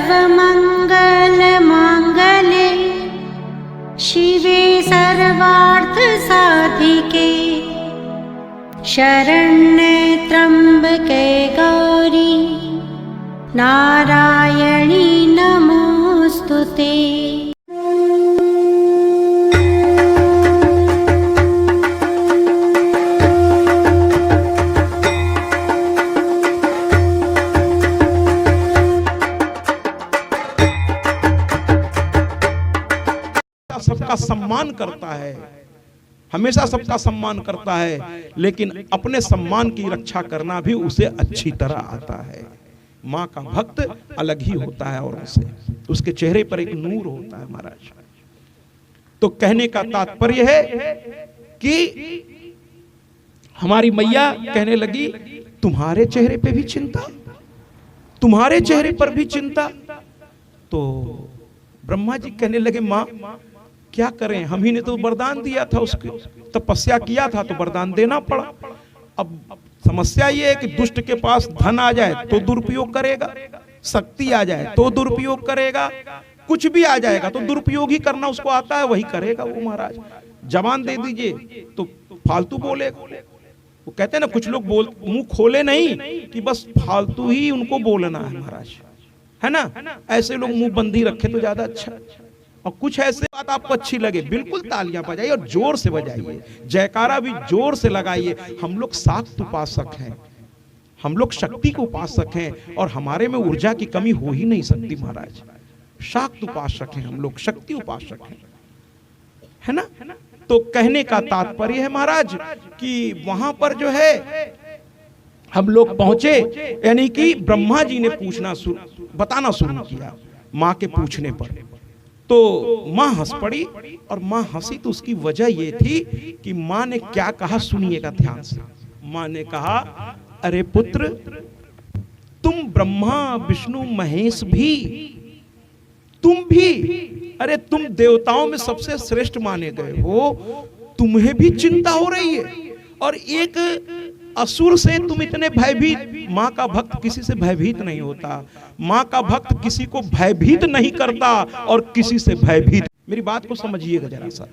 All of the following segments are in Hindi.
सर्वमंगल मांगल्ये शिवे सर्वार्थ साधिके शरण्ये त्र्यंबके गौरी नारायणी नमोस्तुते। सबका सम्मान करता है, हमेशा सबका सम्मान करता है, लेकिन अपने सम्मान की रक्षा करना भी उसे अच्छी तरह आता है। माँ का भक्त अलग ही होता है औरों से, उसके चेहरे पर एक नूर होता है महाराज। तो कहने का तात्पर्य है कि हमारी मैया कहने लगी, तुम्हारे चेहरे पे भी चिंता, तुम्हारे चेहरे पर भी चिंता। तो ब्रह्मा जी कहने लगे, माँ क्या करें, हम ही ने तो वरदान दिया था, उसके तपस्या किया था तो वरदान देना पड़ा। अब समस्या ये है कि दुष्ट के पास धन आ जाए तो दुरुपयोग करेगा, शक्ति आ जाए तो दुरुपयोग करेगा, कुछ भी आ जाएगा तो दुरुपयोग ही करना उसको आता है, वही करेगा वो महाराज। जबान दे दीजिए तो फालतू बोलेगा। वो कहते हैं ना, कुछ लोग मुंह खोले नहीं कि बस फालतू ही उनको बोलना है महाराज, है ना। ऐसे लोग मुंह बंदी रखे तो ज्यादा अच्छा। और कुछ ऐसे बात आपको अच्छी लगे, बिल्कुल तालियां बजाइए और जोर से बजाइए, जयकारा भी जोर से लगाइए। हम लोग शाक्त उपासक हैं, हम लोग शक्ति के उपासक हैं, और हमारे में ऊर्जा की कमी हो ही नहीं सकती महाराज। शाक्त उपासक हैं हम लोग, शक्ति उपासक हैं, है ना। तो कहने का तात्पर्य है महाराज कि वहां पर जो है हम लोग पहुंचे, यानी कि ब्रह्मा जी ने बताना शुरू किया माँ के पूछने पर। तो माँ हंस पड़ी, और माँ हंसी तो उसकी वजह ये थी कि माँ ने क्या कहा, सुनिएगा ध्यान से। माँ ने कहा, अरे पुत्र, तुम ब्रह्मा विष्णु महेश भी, तुम भी, अरे तुम देवताओं में सबसे श्रेष्ठ माने गए हो, तुम्हें भी चिंता हो रही है, और एक असुर से तुम इतने भयभीत। माँ का भक्त किसी से भयभीत नहीं होता, माँ का भक्त किसी को भयभीत नहीं करता और किसी से भयभीत। मेरी बात को समझिएगा जरा सा।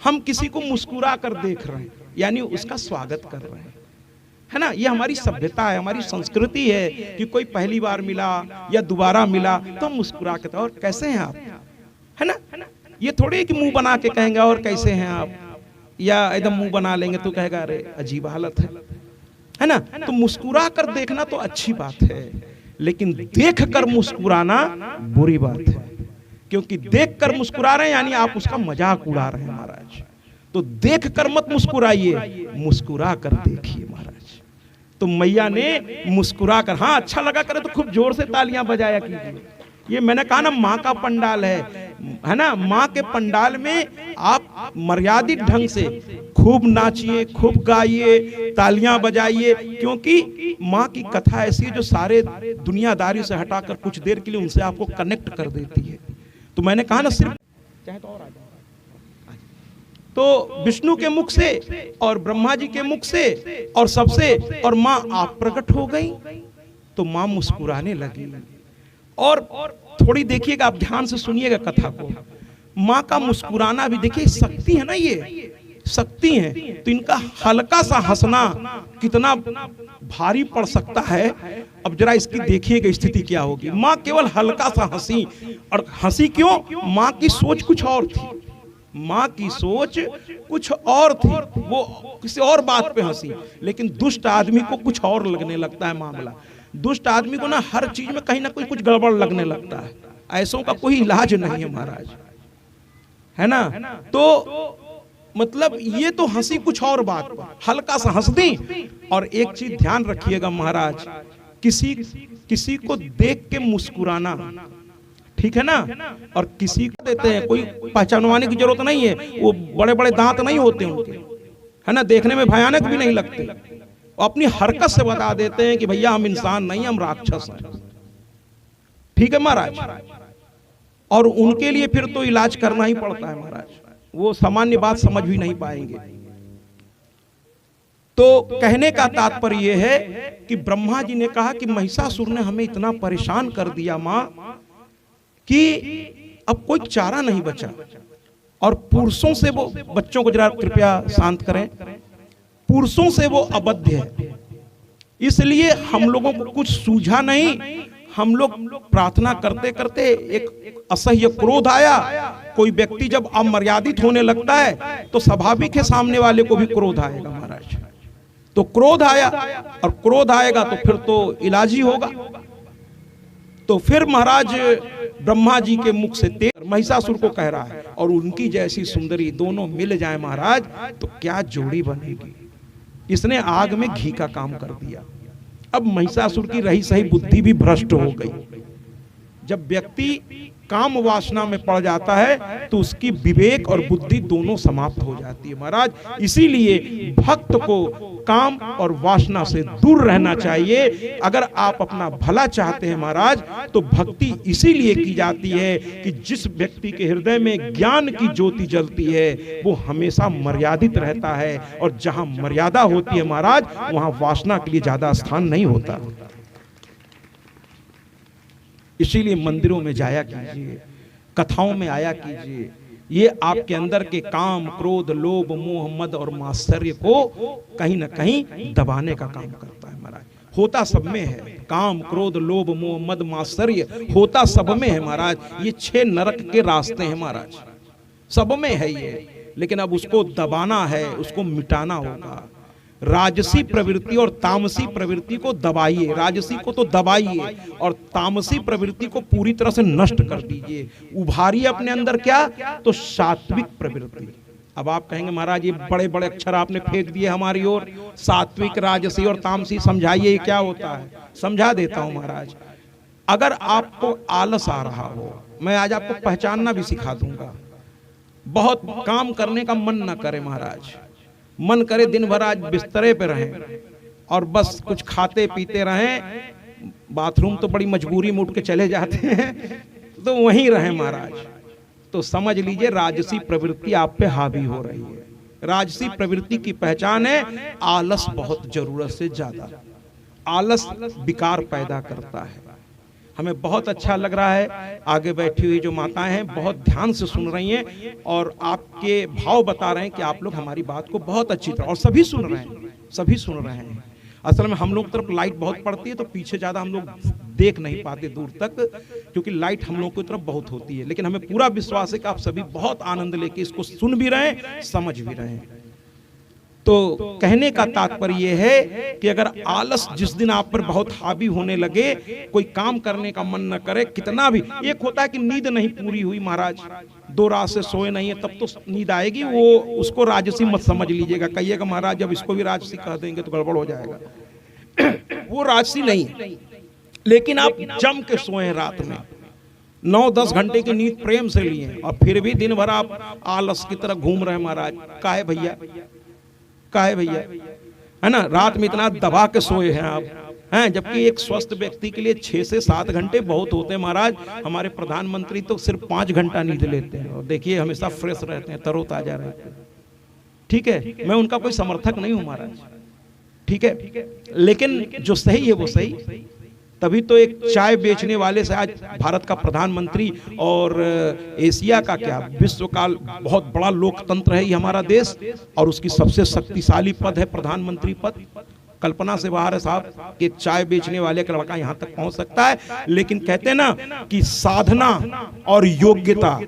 हम किसी को मुस्कुरा कर देख रहे हैं, यानी उसका स्वागत कर रहे हैं, है ना। ये हमारी सभ्यता है, हमारी संस्कृति है कि कोई पहली बार मिला या दोबारा मिला तो हम मुस्कुरा के, और कैसे हैं आप, है ना। ये थोड़ी कि मुंह बना के कहेंगे और कैसे हैं आप, या एकदम मुंह बना लेंगे तो कहेगा अरे अजीब हालत है ना। तो मुस्कुरा कर देखना तो अच्छी बात है, लेकिन देख कर मुस्कुराना बुरी बात है, क्योंकि देख कर मुस्कुरा रहे हैं यानी आप उसका मजाक उड़ा रहे हैं महाराज। तो देख कर मत मुस्कुराइए, मुस्कुरा कर देखिए महाराज। तो मैया ने मुस्कुरा कर, हाँ अच्छा लगा करे तो खूब जोर से तालियां बजाया कीजिए। ये मैंने कहा ना, माँ का पंडाल है ना। माँ के पंडाल में आप मर्यादित ढंग से खूब नाचिए, खूब गाइए, तालियां बजाइए, क्योंकि माँ की कथा ऐसी है जो सारे दुनियादारी से हटाकर कुछ देर के लिए उनसे आपको कनेक्ट कर देती है। तो मैंने कहा ना, सिर्फ चाहे तो और आ जाए, तो विष्णु के मुख से और ब्रह्मा जी के मुख से और सबसे, और माँ आप प्रकट हो गई तो माँ मुस्कुराने लगी। और थोड़ी देखिएगा, आप ध्यान से सुनिएगा कथा को। माँ का मुस्कुराना भी देखिए शक्ति है ना, ये शक्ति है। तो इनका हल्का सा हंसना कितना भारी पड़ सकता है। अब जरा इसकी देखिएगा स्थिति क्या होगी। माँ केवल हल्का सा हंसी, और हंसी क्यों, माँ की सोच कुछ और थी, माँ की सोच कुछ और थी, वो किसी और बात पे हंसी। लेकिन दुष्ट आदमी को कुछ और लगने लगता है मामला। दुष्ट आदमी को ना हर चीज में कहीं ना कुछ गड़बड़ लगने लगता है। ऐसों का कोई इलाज नहीं है महाराज, है ना। तो मतलब ये तो हंसी कुछ और बात पर, हल्का सा हंस दी। और एक चीज ध्यान रखिएगा महाराज, किसी को देख के मुस्कुराना, ठीक है ना। और किसी को देते हैं, कोई पहचानवाने की जरूरत नहीं है, वो बड़े बड़े दांत नहीं होते उनके, है ना, देखने में भयानक भी नहीं लगते। अपनी हरकत से बता देते हैं कि भैया हम इंसान नहीं, हम राक्षस हैं, ठीक है महाराज। और उनके लिए फिर तो इलाज करना ही पड़ता है महाराज, वो सामान्य बात समझ भी नहीं पाएंगे। तो कहने का तात्पर्य यह है कि ब्रह्मा जी ने कहा कि महिषासुर ने हमें इतना परेशान कर दिया माँ कि अब कोई चारा नहीं बचा। और पुरुषों से वो, बच्चों को जरा कृपया शांत करें, पुरुषों से वो अबद्ध है। इसलिए हम लोगों को कुछ सूझा नहीं। हम लोग प्रार्थना करते करते एक असह्य क्रोध आया। कोई व्यक्ति जब अमर्यादित होने लगता है तो स्वाभाविक है सामने वाले को भी क्रोध आएगा महाराज। तो क्रोध आया, और क्रोध आएगा तो फिर तो इलाज ही होगा। तो फिर महाराज ब्रह्मा जी के मुख से तेज महिषासुर को कह रहा है, और उनकी जैसी सुंदरी दोनों मिल जाए महाराज तो क्या जोड़ी बनेगी। इसने आग में घी का काम कर दिया। अब महिषासुर की रही सही बुद्धि भी भ्रष्ट हो गई। जब व्यक्ति काम वासना में पड़ जाता है तो उसकी विवेक और बुद्धि दोनों समाप्त हो जाती है महाराज। इसीलिए भक्त को काम और वासना से दूर रहना चाहिए। अगर आप अपना भला चाहते हैं महाराज तो भक्ति इसीलिए की जाती है कि जिस व्यक्ति के हृदय में ज्ञान की ज्योति जलती है वो हमेशा मर्यादित रहता है, और जहां मर्यादा होती है महाराज वहां वासना के लिए ज्यादा स्थान नहीं होता। इसीलिए मंदिरों में जाया कीजिए, कथाओं में आया कीजिए। ये आपके अंदर के काम, क्रोध, लोभ, मोह, मद और मात्सर्य को कहीं ना कहीं दबाने का काम करता है महाराज। होता सब में है, काम, क्रोध, लोभ, मोह, मद, मात्सर्य होता सब में है महाराज। ये 6 नरक के रास्ते हैं महाराज, सब में है ये। लेकिन अब उसको दबाना है, उसको मिटाना होगा। राजसी प्रवृत्ति और तामसी प्रवृत्ति को दबाइए। राजसी को तो दबाइए और तामसी प्रवृत्ति को पूरी तरह से नष्ट कर दीजिए। उभारिए अपने अंदर क्या, तो सात्विक प्रवृत्ति। अब आप कहेंगे महाराज ये बड़े बड़े अक्षर आपने फेंक दिए हमारी ओर, सात्विक, राजसी और तामसी, समझाइए ये क्या होता है। समझा देता हूं महाराज। अगर आपको आलस आ रहा हो, मैं आज आपको पहचानना भी सिखा दूंगा। बहुत काम करने का मन ना करे महाराज, मन करे दिन भर आज बिस्तरे पे रहें और बस कुछ खाते पीते रहें। बाथरूम तो बड़ी मजबूरी में उठ के चले जाते हैं तो वहीं रहें महाराज। तो समझ लीजिए राजसी प्रवृत्ति आप पे हावी हो रही है। राजसी प्रवृत्ति की पहचान है आलस, बहुत जरूरत से ज्यादा आलस विकार पैदा करता है। हमें बहुत अच्छा लग रहा है, आगे बैठी हुई जो माताएं हैं बहुत ध्यान से सुन रही हैं और आपके भाव बता रहे हैं कि आप लोग हमारी बात को बहुत अच्छी तरह, और सभी सुन रहे हैं, सभी सुन रहे हैं। असल में हम लोग तरफ लाइट बहुत पड़ती है तो पीछे ज्यादा हम लोग देख नहीं पाते दूर तक, क्योंकि लाइट हम लोग की तरफ बहुत होती है। लेकिन हमें पूरा विश्वास है कि आप सभी बहुत आनंद लेके इसको सुन भी रहे हैं, समझ भी रहे हैं। तो कहने का तात्पर्य यह है कि अगर आलस जिस दिन आप पर बहुत हावी होने लगे, कोई काम करने का मन न करे, कितना भी, एक होता है कि नींद नहीं पूरी हुई महाराज, 2 रात से सोए नहीं है, तब तो नींद आएगी, वो उसको राजसी मत समझ लीजिएगा। कहिएगा महाराज जब इसको भी राजसी कह देंगे तो गड़बड़ हो जाएगा। वो राजसी नहीं, लेकिन आप जम के सोए रात में 9-10 घंटे की नींद प्रेम से लिए और फिर भी दिन भर आप आलस की तरह घूम रहे महाराज। काहे भैया, काहे भैया, है ना, रात में इतना दबा के सोए हैं आप, हैं, जबकि एक स्वस्थ व्यक्ति के लिए 6 से 7 घंटे बहुत होते हैं महाराज। हमारे प्रधानमंत्री तो सिर्फ 5 घंटा नींद लेते हैं और देखिए हमेशा फ्रेश रहते हैं, तरोताजा रहते हैं। ठीक है, मैं उनका कोई समर्थक नहीं हूं महाराज, ठीक है, लेकिन जो सही है वो सही। तभी तो एक चाय बेचने वाले से आज भारत का प्रधानमंत्री और एशिया का क्या विश्व का बहुत बड़ा लोकतंत्र है ये हमारा देश, और उसकी सबसे शक्तिशाली पद है प्रधानमंत्री पद। कल्पना से बाहर है साहब कि चाय बेचने वाले का लड़का यहां तक पहुंच सकता है। लेकिन कहते हैं ना कि साधना और योग्यता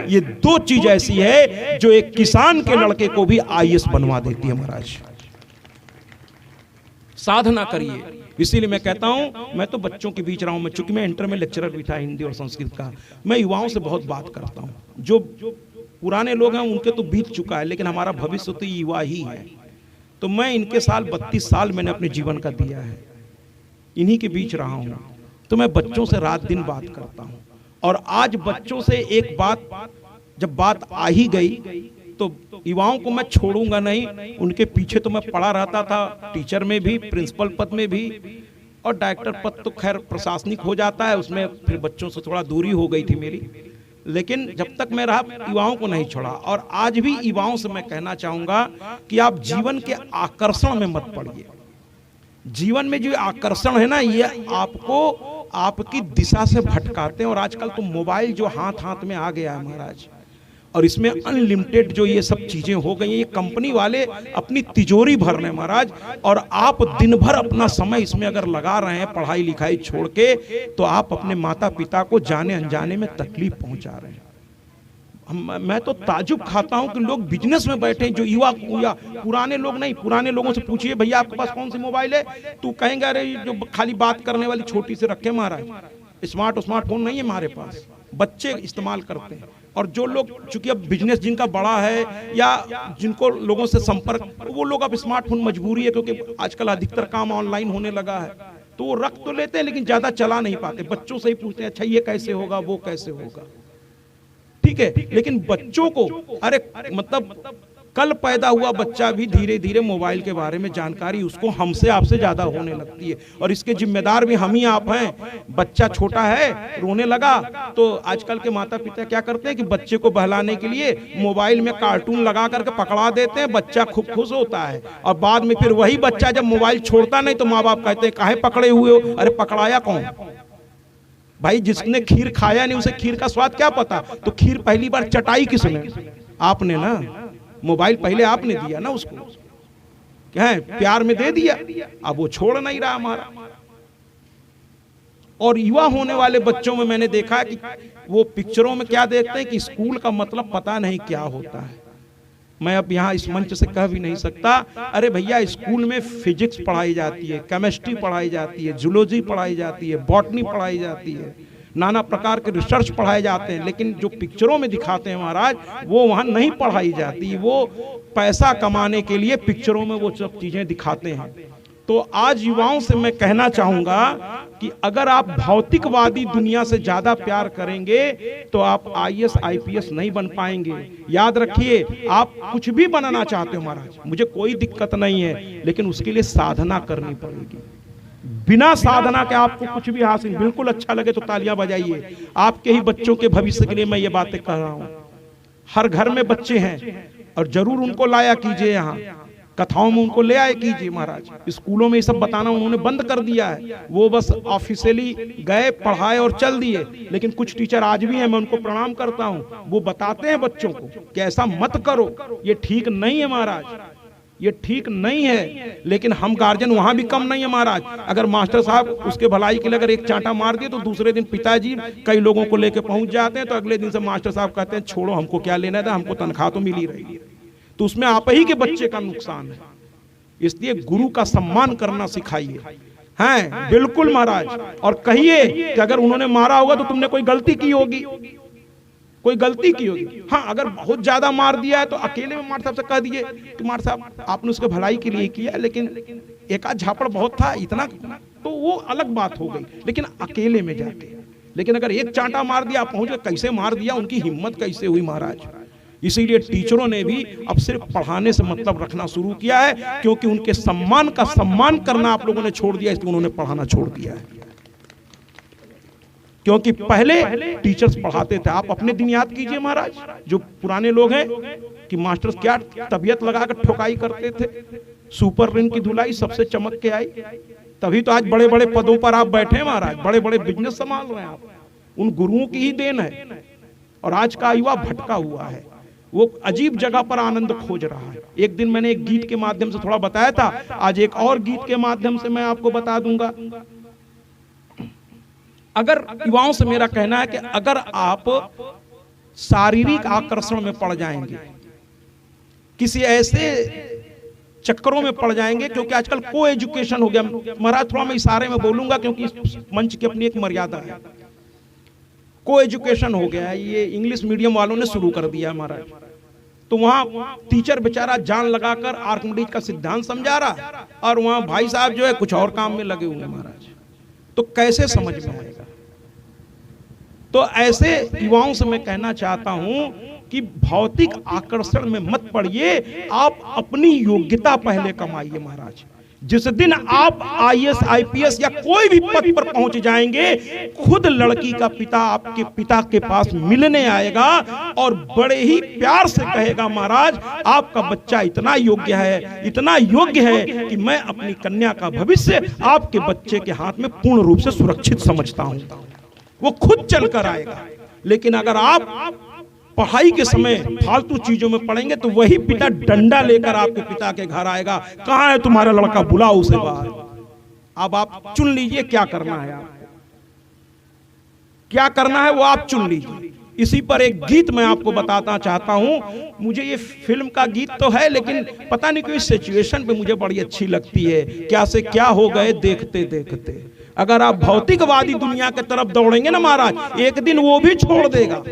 ये 2 चीज ऐसी है जो एक किसान के लड़के को भी IAS बनवा देती है महाराज। साधना करिए। इसीलिए मैं कहता हूं, मैं तो बच्चों के बीच रहा हूं, मैं चूंकि मैं इंटर में लेक्चरर भी था हिंदी और संस्कृत का, मैं युवाओं से बहुत बात करता हूं। जो पुराने लोग हैं उनके तो बीत चुका है, लेकिन हमारा भविष्य तो युवा ही है। तो मैं इनके साल 32 साल मैंने अपने जीवन का दिया है, इन्हीं के बीच रहा हूं। तो मैं बच्चों से रात दिन बात करता हूं, और आज बच्चों से एक बात जब बात आ ही गई तो युवाओं को मैं छोड़ूंगा नहीं। उनके पीछे तो मैं पड़ा रहता था, टीचर में भी, प्रिंसिपल पद में भी, और डायरेक्टर पद तो खैर प्रशासनिक हो जाता है, उसमें फिर बच्चों से थोड़ा दूरी हो गई थी मेरी। लेकिन जब तक मैं रहा युवाओं को नहीं छोड़ा। और आज भी युवाओं से मैं कहना चाहूंगा कि आप जीवन के आकर्षण में मत पड़िए। जीवन में जो आकर्षण है ना, ये आपको आपकी दिशा से भटकाते हैं। और आजकल तो मोबाइल जो हाथ हाथ में आ गया है महाराज, और इसमें अनलिमिटेड जो ये सब चीजें हो गई हैं, ये कंपनी वाले अपनी तिजोरी भर रहे हैं महाराज। और आप दिन भर अपना समय इसमें अगर लगा रहे हैं पढ़ाई लिखाई छोड़ के, तो आप अपने माता पिता को जाने अनजाने में तकलीफ पहुंचा रहे हैं। मैं तो ताजुब खाता हूं कि लोग बिजनेस में बैठे हैं, जो युवा या पुराने लोग नहीं, पुराने लोगों से पूछिए भैया आपके पास कौन सी मोबाइल है, तो कहेंगे अरे जो खाली बात करने वाली छोटी से रखे महाराज, स्मार्टफोन नहीं है हमारे पास। बच्चे इस्तेमाल करते हैं। और जो लोग चूंकि अब बिजनेस जिनका बड़ा है या जिनको लोगों से संपर्क, वो लोग अब स्मार्टफोन मजबूरी है, क्योंकि आजकल अधिकतर काम ऑनलाइन होने लगा है, तो वो रख तो लेते हैं लेकिन ज्यादा चला नहीं पाते। बच्चों से ही पूछते हैं अच्छा ये कैसे होगा, वो कैसे होगा, ठीक है। लेकिन बच्चों को, अरे मतलब कल पैदा हुआ बच्चा भी धीरे धीरे मोबाइल के बारे में जानकारी उसको हमसे आपसे ज्यादा होने लगती है, और इसके जिम्मेदार भी हम ही आप हैं। बच्चा छोटा है, रोने लगा, तो आजकल के माता पिता क्या करते हैं कि बच्चे को बहलाने के लिए मोबाइल में कार्टून लगा करके पकड़ा देते हैं, बच्चा खूब खुश होता है। और बाद में फिर वही बच्चा जब मोबाइल छोड़ता नहीं तो माँ बाप कहते हैं काहे पकड़े हुए हो। अरे पकड़ाया कौन भाई, जिसने खीर खाया नहीं उसे खीर का स्वाद क्या पता। तो खीर पहली बार चटाई किसने, आपने ना, मोबाइल पहले आपने दिया ना उसको, क्या है प्यार में दे दिया, अब वो छोड़ नहीं रहा हमारा। और युवा होने वाले बच्चों में मैंने देखा कि वो पिक्चरों में क्या देखते हैं कि स्कूल का मतलब पता नहीं क्या होता है। मैं अब यहाँ इस मंच से कह भी नहीं सकता, अरे भैया स्कूल में फिजिक्स पढ़ाई जाती है, केमिस्ट्री पढ़ाई जाती है, जूलॉजी पढ़ाई जाती है, बॉटनी पढ़ाई जाती है, नाना प्रकार के रिसर्च पढ़ाए जाते हैं, लेकिन जो पिक्चरों में दिखाते हैं महाराज वो वहाँ नहीं पढ़ाई जाती। वो पैसा कमाने के लिए पिक्चरों में वो सब चीजें दिखाते हैं। तो आज युवाओं से मैं कहना चाहूंगा कि अगर आप भौतिकवादी दुनिया से ज्यादा प्यार करेंगे तो आप आईएएस आईपीएस नहीं बन पाएंगे। याद रखिए, आप कुछ भी बनना चाहते हो महाराज, मुझे कोई दिक्कत नहीं है, लेकिन उसके लिए साधना करनी पड़ेगी। बिना साधना के आपको कुछ भी हासिल, बिल्कुल अच्छा लगे तो तालियां बजाइए। आपके ही बच्चों के भविष्य के लिए मैं ये बातें कह रहा हूं। हर घर में बच्चे हैं और जरूर उनको लाया कीजिए, यहाँ कथाओं में उनको ले आए कीजिए महाराज। स्कूलों में ये सब बताना उन्होंने बंद कर दिया है, वो बस ऑफिशियली गए, पढ़ाए और चल दिए। लेकिन कुछ टीचर आज भी हैं, मैं उनको प्रणाम करता हूं, वो बताते हैं बच्चों को कि ऐसा मत करो, ये ठीक नहीं है महाराज, ये ठीक नहीं है। लेकिन हम गार्जियन वहां भी कम नहीं है महाराज। अगर मास्टर साहब उसके भलाई के लिए अगर एक चांटा मार दिए तो दूसरे दिन पिताजी कई लोगों को लेकर पहुंच जाते हैं, तो अगले दिन से मास्टर साहब कहते हैं छोड़ो, हमको क्या लेना था, हमको तनख्वाह तो मिल ही रही है। तो उसमें आप ही के बच्चे का नुकसान है। इसलिए गुरु का सम्मान करना सिखाइए। हैं बिल्कुल महाराज, और कहिए कि अगर उन्होंने मारा होगा तो तुमने कोई गलती की होगी, कोई गलती की होगी। हाँ, अगर बहुत ज्यादा मार दिया है तो अकेले में मार साहब से कह दिए कि मार साहब आपने उसके भलाई के लिए किया, लेकिन एक आध झापड़ बहुत था, इतना तो वो अलग बात हो गई, लेकिन अकेले में जाके। लेकिन अगर एक चांटा मार दिया, पहुंच गए, कैसे मार दिया, उनकी हिम्मत कैसे हुई महाराज। इसीलिए टीचरों ने भी अब सिर्फ पढ़ाने से मतलब रखना शुरू किया है, क्योंकि उनके सम्मान का सम्मान करना आप लोगों ने छोड़ दिया, इसलिए उन्होंने पढ़ाना छोड़ दिया है। क्योंकि पहले टीचर्स पढ़ाते थे। आप अपने दिन याद कीजिए महाराज, जो पुराने लोग हैं कि मास्टर्स क्या तबीयत लगाकर ठोकाई करते थे, सुपर रिंग की धुलाई सबसे चमक के आई, तभी तो आज बड़े बड़े पदों पर आप बैठे हैं महाराज, बड़े बड़े बिजनेस संभाल रहे हैं आप। उन गुरुओं की ही देन है। और आज का युवा भटका हुआ है, वो अजीब जगह पर आनंद खोज रहा है। एक दिन मैंने एक गीत के माध्यम से थोड़ा बताया था, आज एक और गीत के माध्यम से मैं आपको बता दूंगा। अगर युवाओं से मेरा कहना है कि अगर आप शारीरिक आकर्षण में पड़ जाएंगे, किसी ऐसे चक्करों में पड़ जाएंगे, क्योंकि आजकल को एजुकेशन हो गया महाराज, थोड़ा मैं इशारे में बोलूंगा क्योंकि इस मंच की अपनी एक मर्यादा है। को एजुकेशन हो गया है, ये इंग्लिश मीडियम वालों ने शुरू कर दिया महाराज। तो वहां टीचर बेचारा जान लगाकर आर्किमिडीज का सिद्धांत समझा रहा, और वहां भाई साहब जो है कुछ और काम में लगे हुए महाराज। तो कैसे समझ में आएगा। तो ऐसे युवाओं से मैं कहना चाहता हूं कि भौतिक आकर्षण में मत पड़िए, आप अपनी योग्यता पहले कमाइए महाराज। जिस दिन आप आईएएस आईपीएस या कोई भी पद पर पहुंच जाएंगे, खुद लड़की का पिता आपके पिता के पास मिलने आएगा और बड़े ही प्यार से कहेगा, महाराज आपका बच्चा इतना योग्य है, इतना योग्य है कि मैं अपनी कन्या का भविष्य आपके बच्चे के हाथ में पूर्ण रूप से सुरक्षित समझता हूं। वो खुद चलकर आएगा। लेकिन अगर आप पढ़ाई के समय फालतू चीजों में पढ़ेंगे तो वही पिता डंडा लेकर आपके पिता के घर आएगा, कहां है तुम्हारा लड़का, बुलाओ उसे बाहर। अब आप चुन लीजिए क्या करना है, आपको क्या करना है वो आप चुन लीजिए। इसी पर एक गीत मैं आपको बताना चाहता हूं। मुझे ये फिल्म का गीत तो है, लेकिन पता नहीं क्यों सिचुएशन पे मुझे बड़ी अच्छी लगती है। क्या से क्या हो गए देखते देखते। अगर आप भौतिकवादी दुनिया की तरफ दौड़ेंगे ना महाराज, एक दिन वो भी छोड़ देगा।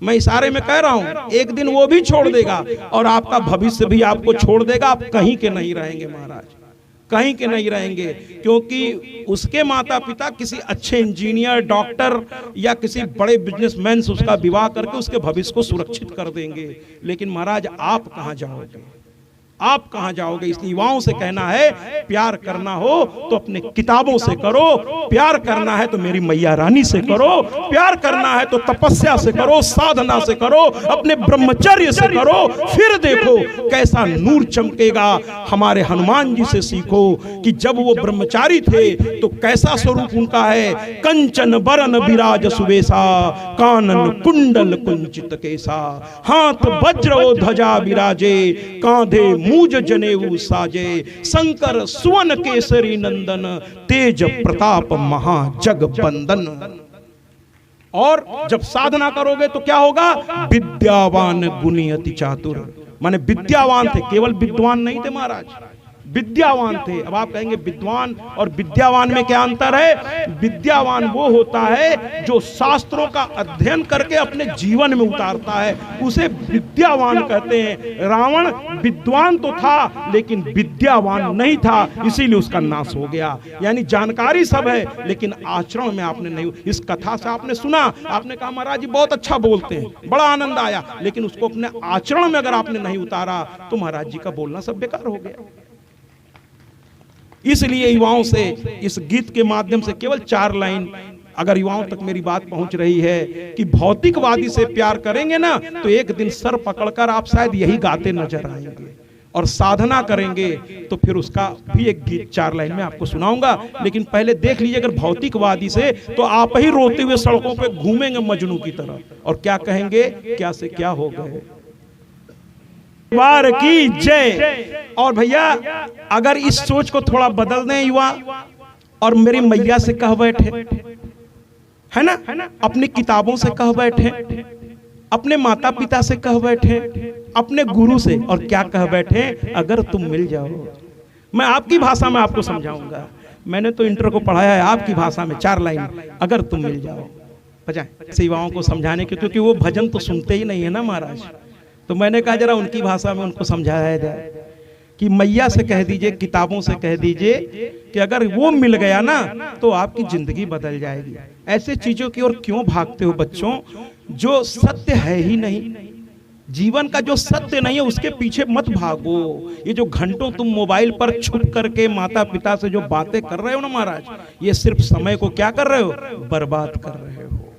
मैं इशारे में कह रहा हूं, एक दिन वो भी छोड़ देगा और आपका भविष्य भी आपको छोड़ देगा। आप कहीं के नहीं रहेंगे महाराज, कहीं के नहीं रहेंगे, क्योंकि उसके माता पिता किसी अच्छे इंजीनियर, डॉक्टर या किसी बड़े बिजनेसमैन से उसका विवाह करके उसके भविष्य को सुरक्षित कर देंगे। लेकिन महाराज आप कहां जाओगे, आप कहां जाओगे। इसलिए युवाओं से कहना है, प्यार करना हो तो अपने किताबों से करो, प्यार करना है तो मेरी मैया रानी से करो, प्यार करना है तो तपस्या से करो, साधना से करो, अपने ब्रह्मचर्य से करो, फिर देखो कैसा नूर चमकेगा। हमारे हनुमान जी से सीखो कि जब वो ब्रह्मचारी थे तो कैसा स्वरूप उनका है। कंचन बरन विराज सुवेशा, कानन कुंडल कुंचित केसा, हाथ वज्र ध्वजा विराजे, कांधे मूज जनेऊ साजे, शंकर सुवन केसरी नंदन, तेज प्रताप महा जग बंदन। और जब साधना करोगे तो क्या होगा, विद्यावान गुणी अति चातुर। माने विद्यावान थे, केवल विद्वान नहीं थे महाराज, विद्यावान थे। अब आप कहेंगे विद्वान और विद्यावान में क्या अंतर है। विद्यावान वो होता है जो शास्त्रों का अध्ययन करके अपने जीवन में उतारता है, उसे विद्यावान कहते हैं। रावण विद्वान तो था लेकिन विद्यावान नहीं था, इसीलिए उसका नाश हो गया। यानी जानकारी सब है लेकिन आचरण में आपने नहीं। इस कथा से आपने सुना, आपने कहा महाराज जी बहुत अच्छा बोलते हैं, बड़ा आनंद आया, लेकिन उसको अपने आचरण में अगर आपने नहीं उतारा तो महाराज जी का बोलना सब बेकार हो गया। इसलिए युवाओं से इस गीत के माध्यम से केवल 4 लाइन अगर युवाओं तक मेरी बात पहुंच रही है कि भौतिकवादी से प्यार करेंगे ना तो एक दिन सर पकड़कर आप शायद यही गाते नजर आएंगे, और साधना करेंगे तो फिर उसका भी एक गीत 4 लाइन में आपको सुनाऊंगा। लेकिन पहले देख लीजिए, अगर भौतिकवादी से तो आप ही रोते हुए सड़कों पे घूमेंगे मजनू की तरह, और क्या कहेंगे, क्या से क्या हो गए। वार की जय। और भैया अगर इस सोच को थोड़ा बदल दें युवा, और मेरी मैया से कह बैठे, है ना, अपनी किताबों से कह बैठे, अपने माता पिता से कह बैठे, अपने गुरु से, और क्या कह बैठे, अगर तुम मिल जाओ। मैं आपकी भाषा में आपको समझाऊंगा, मैंने तो इंटर को पढ़ाया है आपकी भाषा में, 4 लाइन, अगर तुम मिल जाओ। बजाय युवाओं को समझाने के, क्योंकि वो भजन तो सुनते ही नहीं है ना महाराज, तो मैंने कहा जरा उनकी भाषा में उनको समझाया जाए कि मैया से कह दीजिए, किताबों से कह दीजिए कि अगर वो मिल गया ना तो आपकी जिंदगी बदल जाएगी। ऐसे चीजों की ओर क्यों भागते हो बच्चों, जो सत्य है ही नहीं। जीवन का जो सत्य नहीं है उसके पीछे मत भागो। ये जो घंटों तुम मोबाइल पर छुप करके माता पिता से जो बातें कर रहे हो ना महाराज, ये सिर्फ समय को क्या कर रहे हो, बर्बाद कर रहे हो,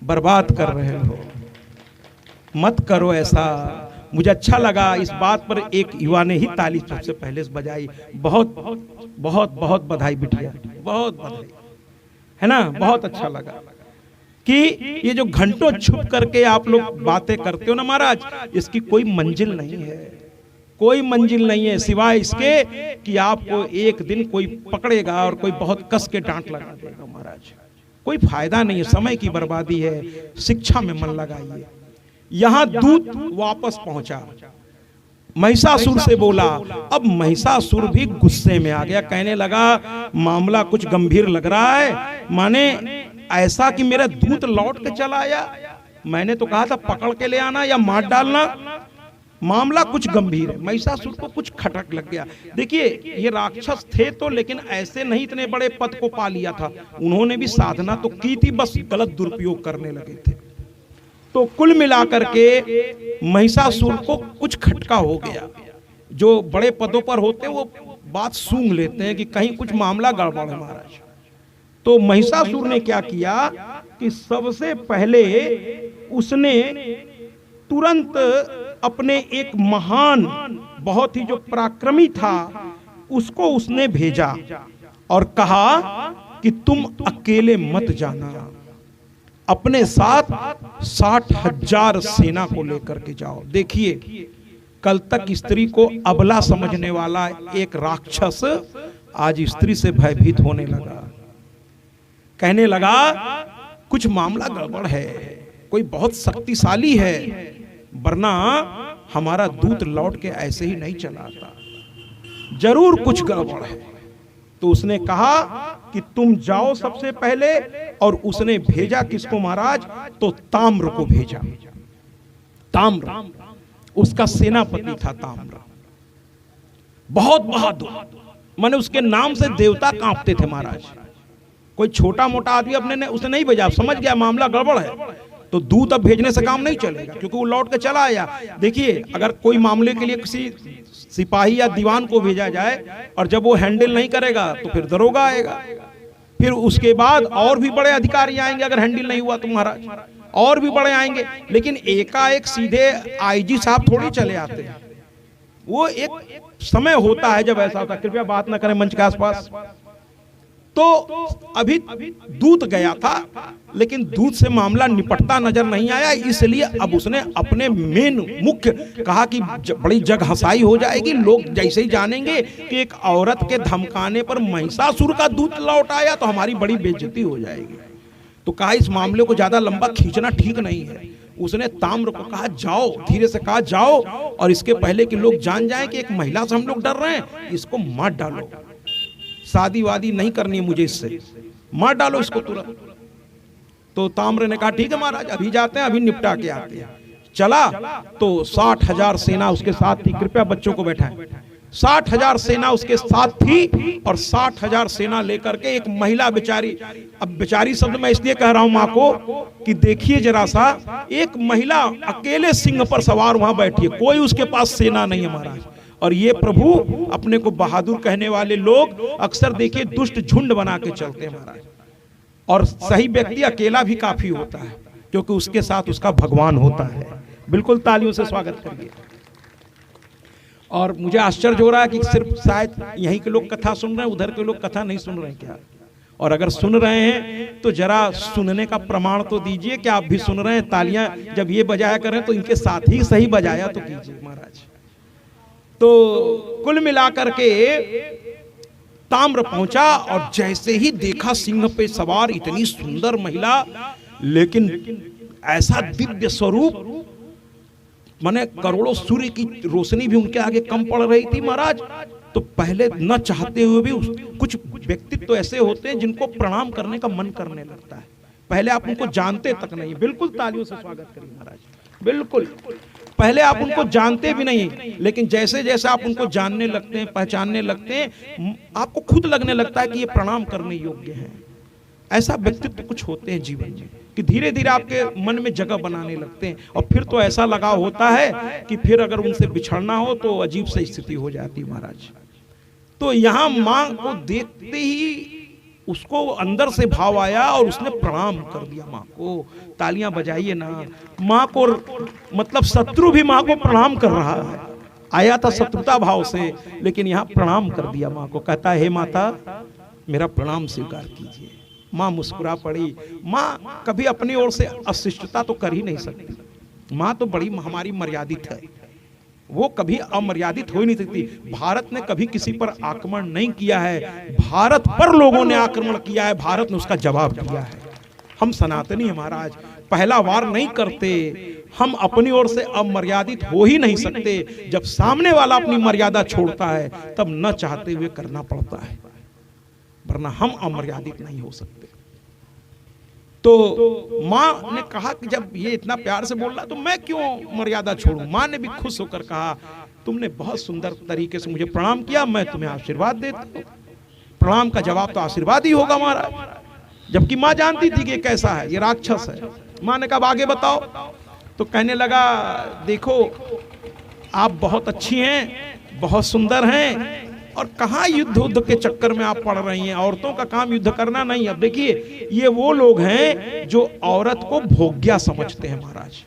बर्बाद कर रहे हो। मत करो ऐसा। मुझे अच्छा लगा इस बात पर एक युवा ने ही ताली सबसे पहले से बजाई। बहुत बहुत बहुत बधाई बिटिया, बहुत बधाई, है ना। बहुत अच्छा लगा कि ये जो घंटों छुप करके आप लोग बातें करते हो ना महाराज, इसकी कोई मंजिल नहीं है, कोई मंजिल नहीं है सिवाय इसके कि आपको एक दिन कोई पकड़ेगा और कोई बहुत कस के डांट लगा देगा महाराज। कोई फायदा नहीं है, समय की बर्बादी है। शिक्षा में मन लगाइए। यहां दूत वापस पहुंचा, महिषासुर से बोला। अब महिषासुर भी गुस्से में आ गया, कहने लगा मामला कुछ गंभीर लग रहा है, माने ऐसा कि मेरा दूत लौट के चला आया। मैंने तो कहा था पकड़ के ले आना या मार डालना, मामला कुछ गंभीर है। महिषासुर को कुछ खटक लग गया। देखिए ये राक्षस थे तो, लेकिन ऐसे नहीं इतने बड़े पद को पा लिया था। उन्होंने भी साधना तो की थी, बस गलत दुरुपयोग करने लगे थे। तो कुल मिलाकर के महिषासुर को कुछ खटका हो गया। जो बड़े पदों पर होते वो बात सूंघ लेते हैं कि कहीं कुछ मामला गड़बड़ है महाराज। तो महिषासुर ने क्या किया कि सबसे पहले उसने तुरंत अपने एक महान, बहुत ही जो पराक्रमी था, उसको उसने भेजा और कहा कि तुम अकेले मत जाना, अपने साथ 60,000 सेना को लेकर के जाओ। देखिए, कल तक स्त्री को अबला समझने वाला एक राक्षस आज स्त्री से भयभीत होने लगा, कहने लगा कुछ मामला गड़बड़ है, कोई बहुत शक्तिशाली है, वरना हमारा दूत लौट के ऐसे ही नहीं चला आता, जरूर कुछ गड़बड़ है। तो उसने कहा कि तुम जाओ सबसे पहले, और उसने भेजा किसको महाराज? तो ताम्र को भेजा। ताम्र उसका सेनापति था। ताम्र बहुत बहादुर, माने उसके नाम से देवता कांपते थे महाराज। कोई छोटा मोटा आदमी अपने उसने नहीं भेजा, समझ गया मामला गड़बड़ है, तो दूत अब भेजने से काम नहीं चलेगा, क्योंकि वो लौट के चला आया। देखिए, अगर कोई मामले के लिए किसी सिपाही या दीवान को भेजा जाए और जब वो हैंडल नहीं करेगा तो फिर दरोगा आएगा, फिर उसके बाद और भी बड़े अधिकारी आएंगे, अगर हैंडल नहीं हुआ तो महाराज और भी बड़े आएंगे। लेकिन एकाएक सीधे आईजी साहब थोड़ी चले आते हैं, वो एक समय होता है जब ऐसा होता है। कृपया बात ना करें मंच के आसपास। तो अभी दूत गया था, लेकिन दूत से मामला निपटता नजर नहीं आया, इसलिए अब उसने अपने मेन मुख्य कहा कि बड़ी जग हंसाई हो जाएगी, लोग जैसे ही जानेंगे कि एक औरत के धमकाने पर महिषासुर का दूत लौट आया तो हमारी बड़ी बेइज्जती हो जाएगी। तो कहा इस मामले को ज्यादा लंबा खींचना ठीक नहीं है। उसने ताम्र को कहा जाओ, धीरे से कहा जाओ, और इसके पहले कि लोग जान जाएं कि एक महिला से हम लोग डर रहे हैं, इसको मार डालो, शादी वादी नहीं करनी है मुझे इससे, मार डालो इसको तुरंत। तो ताम्र ने कहा ठीक है महाराज, अभी जाते हैं, अभी निपटा के आते हैं। चला तो 60,000 सेना उसके साथ थी। कृपया बच्चों को बैठाएं। 60,000 सेना उसके साथ थी, और 60,000 सेना लेकर के एक महिला बेचारी, अब बेचारी शब्द मैं इसलिए कह रहा हूं मां को कि देखिए जरा सा, एक महिला अकेले सिंह पर सवार वहां बैठी है, कोई उसके पास सेना नहीं है महाराज। और ये प्रभु अपने को बहादुर कहने वाले लोग अक्सर देखिए दुष्ट झुंड बना के चलते हैं महाराज, और सही व्यक्ति अकेला भी काफी होता है, क्योंकि उसके साथ उसका भगवान होता है। बिल्कुल तालियों से स्वागत करिए। और मुझे आश्चर्य हो रहा है कि सिर्फ शायद यहीं के लोग कथा सुन रहे हैं, उधर के लोग कथा नहीं सुन रहे हैं क्या? और अगर सुन रहे हैं तो जरा सुनने का प्रमाण तो दीजिए कि आप भी सुन रहे हैं। तालियां जब ये बजाया करें तो इनके साथ ही सही बजाया तो कीजिए महाराज। तो कुल मिलाकर के ताम्र पहुंचा, और जैसे ही देखा सिंह पे सवार इतनी सुंदर महिला, लेकिन ऐसा दिव्य स्वरूप, माने करोड़ों सूर्य की रोशनी भी उनके आगे कम पड़ रही थी महाराज। तो पहले न चाहते हुए भी कुछ व्यक्तित्व तो ऐसे होते हैं जिनको प्रणाम करने का मन करने लगता है, पहले आप उनको जानते तक नहीं। बिल्कुल तालियों से स्वागत करिए महाराज। बिल्कुल पहले आप उनको जानते भी नहीं, लेकिन जैसे जैसे आप उनको जानने लगते हैं, पहचानने लगते हैं, आपको खुद लगने लगता है कि ये प्रणाम करने योग्य हैं। ऐसा व्यक्तित्व कुछ होते हैं जीवन में कि धीरे धीरे आपके मन में जगह बनाने लगते हैं, और फिर तो ऐसा लगाव होता है कि फिर अगर उनसे बिछड़ना हो तो अजीब सी स्थिति हो जाती महाराज। तो यहाँ माँ को देखते ही उसको अंदर से भाव आया और उसने प्रणाम कर दिया माँ को। तालियां बजाइए ना। माँ को मतलब शत्रु भी माँ को प्रणाम कर रहा है, आया था शत्रुता भाव से, लेकिन यहाँ प्रणाम कर दिया माँ को। कहता है हे माता मेरा प्रणाम स्वीकार कीजिए। माँ मुस्कुरा पड़ी। माँ कभी अपनी ओर से अशिष्टता तो कर ही नहीं सकती। माँ तो बड़ी हमारी मर्यादित है, वो कभी अमर्यादित हो ही नहीं सकती। भारत ने कभी किसी पर आक्रमण नहीं किया है, भारत पर लोगों ने आक्रमण किया है, भारत ने उसका जवाब दिया है। हम सनातनी महाराज पहला वार नहीं करते, हम अपनी ओर से अमर्यादित हो ही नहीं सकते। जब सामने वाला अपनी मर्यादा छोड़ता है तब न चाहते हुए करना पड़ता है, वरना हम अमर्यादित नहीं हो सकते। तो माँ ने कहा कि जब ये इतना प्यार से बोल रहा तो मैं क्यों मर्यादा छोड़ूं। माँ ने भी खुश होकर कहा तुमने बहुत सुंदर तरीके से मुझे प्रणाम किया, मैं तुम्हें आशीर्वाद देता हूं। प्रणाम का जवाब तो आशीर्वाद ही होगा महाराज। जबकि माँ जानती थी कि कैसा है, ये राक्षस है। माँ ने कहा आगे बताओ। तो कहने लगा देखो आप बहुत अच्छी हैं, बहुत सुंदर हैं, और कहाँ युद्ध के चक्कर में आप पड़ रही हैं? औरतों का काम युद्ध करना नहीं। अब देखिए, ये वो लोग हैं जो औरत को भोग्या समझते हैं महाराज।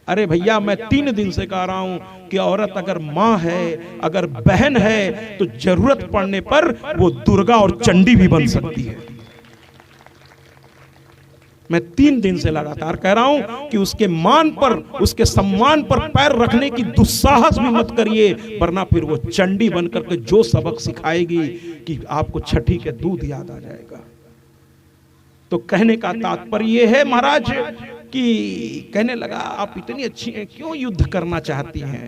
अरे भैया, मैं 3 दिन से कह रहा हूं कि औरत अगर माँ है, अगर बहन है, तो जरूरत पड़ने पर वो दुर्गा और चंडी भी बन सकती है। मैं 3 दिन से लगातार कह रहा हूं कि उसके मान पर, उसके सम्मान पर पैर रखने की दुस्साहस भी मत करिए, वरना फिर वो चंडी बनकर के जो सबक सिखाएगी कि आपको छठी के दूध याद आ जाएगा। तो कहने का तात्पर्य ये है महाराज कि कहने लगा, आप इतनी अच्छी हैं, क्यों युद्ध करना चाहती हैं?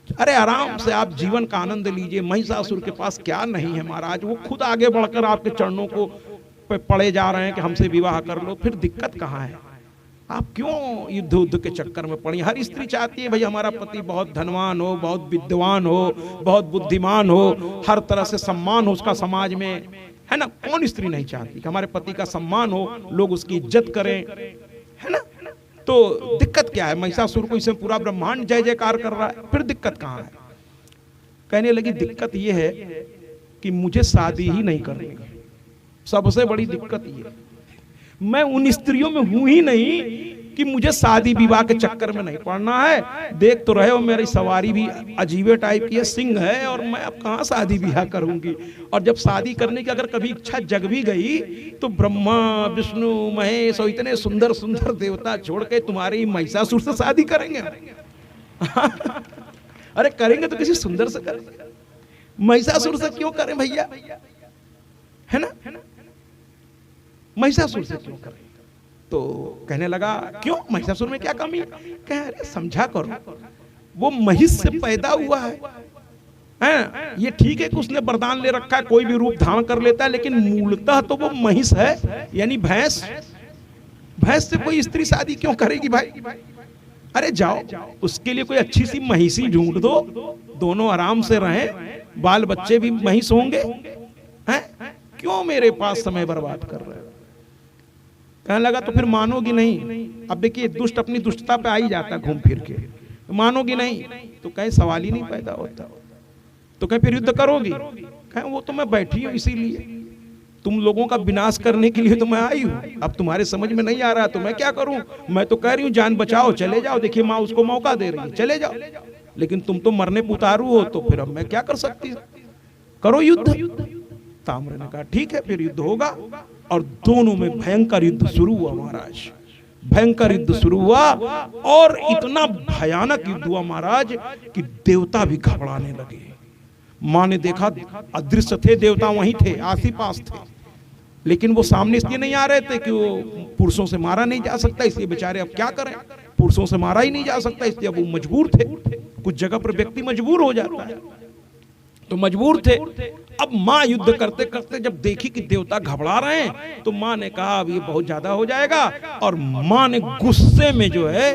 अरे आराम से आप जीवन का आनंद लीजिए। महिषासुर के पास क्या नहीं है महाराज, वो खुद आगे बढ़कर आपके चरणों को पे पड़े जा रहे हैं कि हमसे विवाह कर लो, फिर दिक्कत कहाँ है? आप क्यों युद्ध के चक्कर में पड़ी? हर स्त्री चाहती है भाई हमारा पति बहुत धनवान हो, बहुत विद्वान हो, बहुत बुद्धिमान हो, हर तरह से सम्मान हो उसका समाज में, है ना? कौन स्त्री नहीं चाहती कि हमारे पति का सम्मान हो, लोग उसकी इज्जत करें, है ना? तो दिक्कत क्या है? महिषासुर को इसमें पूरा ब्रह्मांड जय जयकार कर रहा है, फिर दिक्कत कहाँ है? कहने लगी, दिक्कत ये है कि मुझे शादी ही नहीं करनी, सबसे बड़ी दिक्कत ये। मैं उन स्त्रियों में हूं ही नहीं कि मुझे शादी विवाह के चक्कर में नहीं पड़ना है। देख तो रहे हो मेरी सवारी भी अजीबे टाइप की है, सिंह है, और मैं अब कहाँ शादी विवाह करूंगी? और जब शादी करने की अगर कभी इच्छा जग भी गई तो ब्रह्मा विष्णु महेश और इतने सुंदर सुंदर देवता छोड़ के तुम्हारी महिषासुर से शादी करेंगे? अरे करेंगे तो किसी सुंदर से करेंगे, महिषासुर से क्यों करें भैया, है ना? महिषासुर से क्यों करें? तो कहने लगा, क्यों, महिषासुर में क्या कमी है? कह रहे समझा करो, वो महिष से पैदा हुआ है, हैं? ये ठीक है कि उसने वरदान ले रखा है, कोई भी रूप धारण कर लेता है, लेकिन मूलतः तो वो महिष है, यानी भैंस। भैंस से कोई स्त्री शादी क्यों करेगी भाई? अरे जाओ, उसके लिए कोई अच्छी सी महिषी ढूंढ दो, दोनों आराम से रहें, बाल बच्चे भी महिष होंगे, हैं? क्यों मेरे पास समय बर्बाद कर रहे हो? कहने लगा, तो फिर मानोगी नहीं? अब देखिए, दुष्ट अपनी दुष्टता पे आ ही जाता है घूम फिर के, मानोगी नहीं? तो कहीं सवाल ही नहीं पैदा होता। तो कहीं फिर युद्ध करोगी? कहीं वो तो मैं बैठी हूं इसीलिए, तुम लोगों का विनाश करने के लिए तो मैं आई हूं। अब तुम्हारे समझ में नहीं आ रहा तो मैं क्या करूं? मैं तो कह रही हूं जान बचाओ, चले जाओ। देखिए माँ उसको मौका दे रही है, चले जाओ, लेकिन तुम तो मरने पे उतारू हो, तो फिर अब मैं क्या कर सकती हूं? करो युद्ध। ताम्र ने कहा, ठीक है, फिर युद्ध होगा। और दोनों में भयंकर युद्ध शुरू हुआ महाराज, भयंकर युद्ध शुरू हुआ, और इतना भयानक युद्ध हुआ महाराज कि देवता भी घबराने लगे। माँ ने देखा, अदृश्य थे देवता, वहीं थे, आस पास थे, लेकिन वो सामने इसलिए नहीं आ रहे थे कि वो पुरुषों से मारा नहीं जा सकता, इसलिए बेचारे अब क्या करें, पुरुषों से मारा ही नहीं जा सकता, इसलिए अब वो मजबूर थे। कुछ जगह पर व्यक्ति मजबूर हो जाता है, तो मजबूर थे। अब माँ युद्ध करते करते जब देखी कि देवता घबरा रहे हैं, तो माँ ने कहा अब ये बहुत ज्यादा हो जाएगा, और माँ ने गुस्से में जो है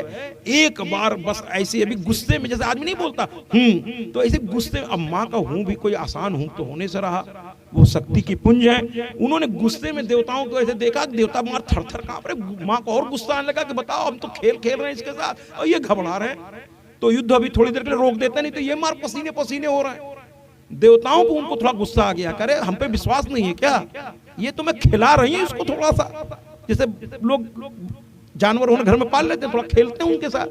एक बार बस ऐसे, अभी गुस्से में जैसे आदमी नहीं बोलता तो ऐसे गुस्से, अब माँ का हूं भी कोई आसान हूं तो होने से रहा, वो शक्ति की पुंज है। उन्होंने गुस्से में देवताओं को ऐसे देखा, देवता मार थर थर कांप रहे। माँ को और गुस्सा आने लगा कि बताओ, हम तो खेल खेल रहे हैं इसके साथ और ये घबरा रहे हैं, तो युद्ध अभी थोड़ी देर के लिए रोक देते, नहीं तो ये मार पसीने पसीने हो रहे हैं। देवताओं को उनको थोड़ा गुस्सा आ गया, करे हम पे विश्वास नहीं है क्या? ये तो मैं खिला रही हूं इसको थोड़ा सा, जैसे लोग जानवर उन्हें घर में पाल लेते हैं, थोड़ा खेलते हैं उनके साथ,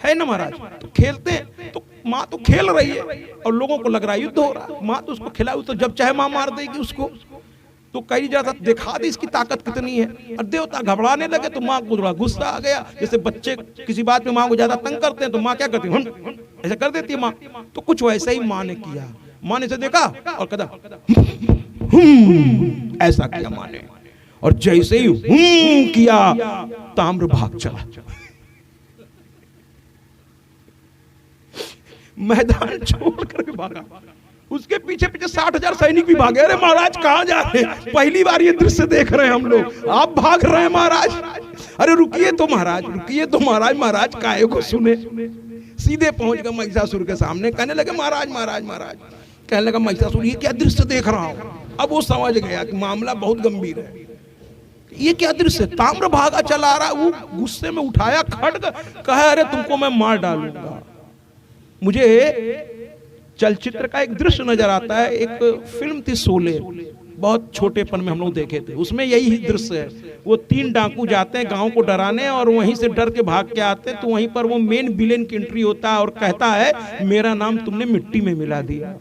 है ना महाराज? तो खेलते हैं, तो माँ तो खेल रही है और लोगों को लग रहा है युद्ध हो रहा है। माँ तो उसको खिलाई, तो जब चाहे माँ मार देगी उसको, तो कई ज्यादा दिखा दी इसकी ताकत कितनी है। और देवता घबराने लगे तो माँ को थोड़ा गुस्सा आ गया। जैसे बच्चे किसी बात में माँ को ज्यादा तंग करते हैं तो माँ क्या करती है, ऐसा कर देती है माँ। तो कुछ वैसा ही माँ ने किया। माँ ने से देखा और कदा ऐसा किया माँ ने, और जैसे ही किया ताम्र भाग चला, मैदान छोड़ कर भागा। उसके पीछे पीछे 60,000 सैनिक भी भागे। अरे महाराज कहाँ जा रहे हैं? पहली बार ये दृश्य देख रहे हैं हम लोग, आप भाग रहे हैं महाराज। अरे रुकिए तो महाराज, रुकिए तो महाराज, महाराज काहे को सुने। सीधे पहुंच गए महिषासुर के सामने, कहने लगे महाराज महाराज महाराज। कहने लगा महिषासुर, ये क्या दृश्य देख रहा हूं। अब वो समझ गया कि मामला बहुत गंभीर है। ये क्या दृश्य, ताम्र भागा चला आ रहा। वो गुस्से में उठाया खड्ग, कहा अरे तुमको मैं मार डालूंगा। मुझे चलचित्र का एक दृश्य नजर आता है। एक फिल्म थी शोले, बहुत छोटेपन में हम लोग देखे थे, उसमें यही दृश्य है। वो 3 डाकू जाते हैं गांव को डराने और वहीं से डर के भाग के आते हैं, तो वहीं पर वो मेन विलेन की एंट्री होता है और कहता है मेरा नाम तुमने मिट्टी में मिला दिया।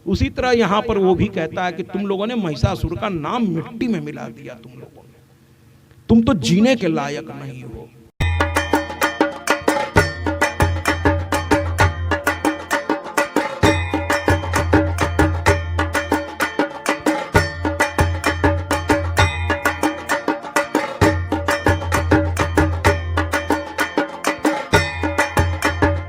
उसी तरह यहाँ पर वो भी कहता है कि तुम लोगों ने महिषासुर का नाम मिट्टी में मिला दिया, तुम तो जीने के लायक नहीं हो।